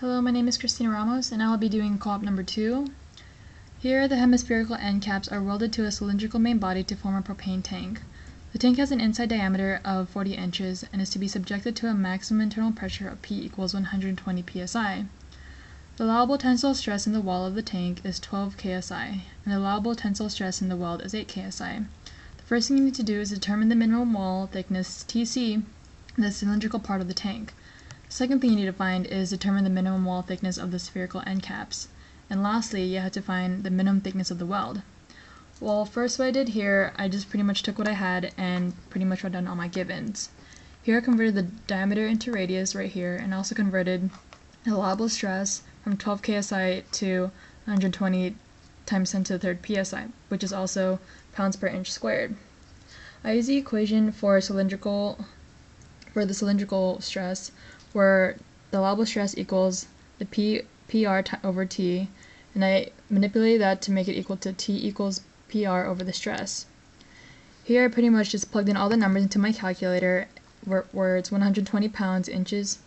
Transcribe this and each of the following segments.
Hello, my name is Kristina Ramos, and I will be doing co-op number 2. Here, the hemispherical end caps are welded to a cylindrical main body to form a propane tank. The tank has an inside diameter of 40 inches and is to be subjected to a maximum internal pressure of P equals 120 psi. The allowable tensile stress in the wall of the tank is 12 ksi, and the allowable tensile stress in the weld is 8 ksi. The first thing you need to do is determine the minimum wall thickness Tc in the cylindrical part of the tank. The second thing you need to find is determine the minimum wall thickness of the spherical end caps. And lastly, you have to find the minimum thickness of the weld. Well, first what I did here, I just pretty much took what I had and pretty much wrote down all my givens. Here I converted the diameter into radius right here, and also converted the allowable stress from 12 ksi to 120 times 10 to the third psi, which is also pounds per inch squared. I use the equation for the cylindrical stress, where the allowable stress equals the PR over T, and I manipulated that to make it equal to T equals PR over the stress. Here I pretty much just plugged in all the numbers into my calculator, where it's 120 pounds inches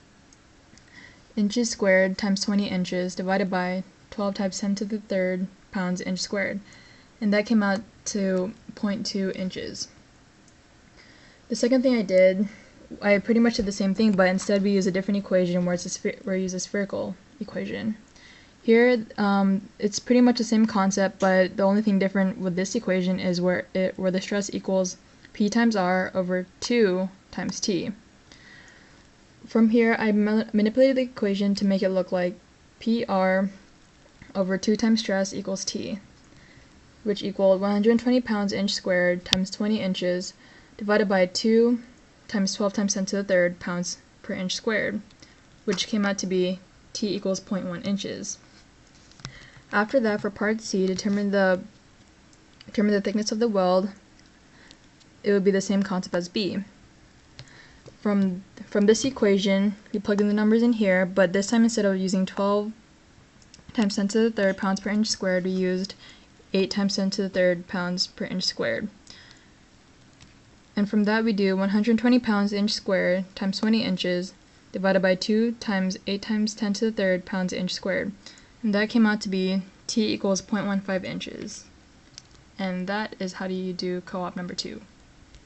squared times 20 inches divided by 12 times 10 to the third pounds inch squared, and that came out to 0.2 inches. The second thing I did, I pretty much did the same thing, but instead we use a different equation where we use a spherical equation. Here, it's pretty much the same concept, but the only thing different with this equation is where the stress equals P times R over 2 times T. From here, I manipulated the equation to make it look like PR over 2 times stress equals T, which equaled 120 pounds inch squared times 20 inches divided by 2 times 12 times 10 to the third pounds per inch squared, which came out to be T equals 0.1 inches. After that, for part C, determine the thickness of the weld. It would be the same concept as B. From this equation, we plugged in the numbers in here, but this time instead of using 12 times 10 to the third pounds per inch squared, we used 8 times 10 to the third pounds per inch squared. And from that we do 120 pounds inch squared times 20 inches divided by 2 times 8 times 10 to the third pounds inch squared. And that came out to be T equals 0.15 inches. And that is how you do co-op number 2.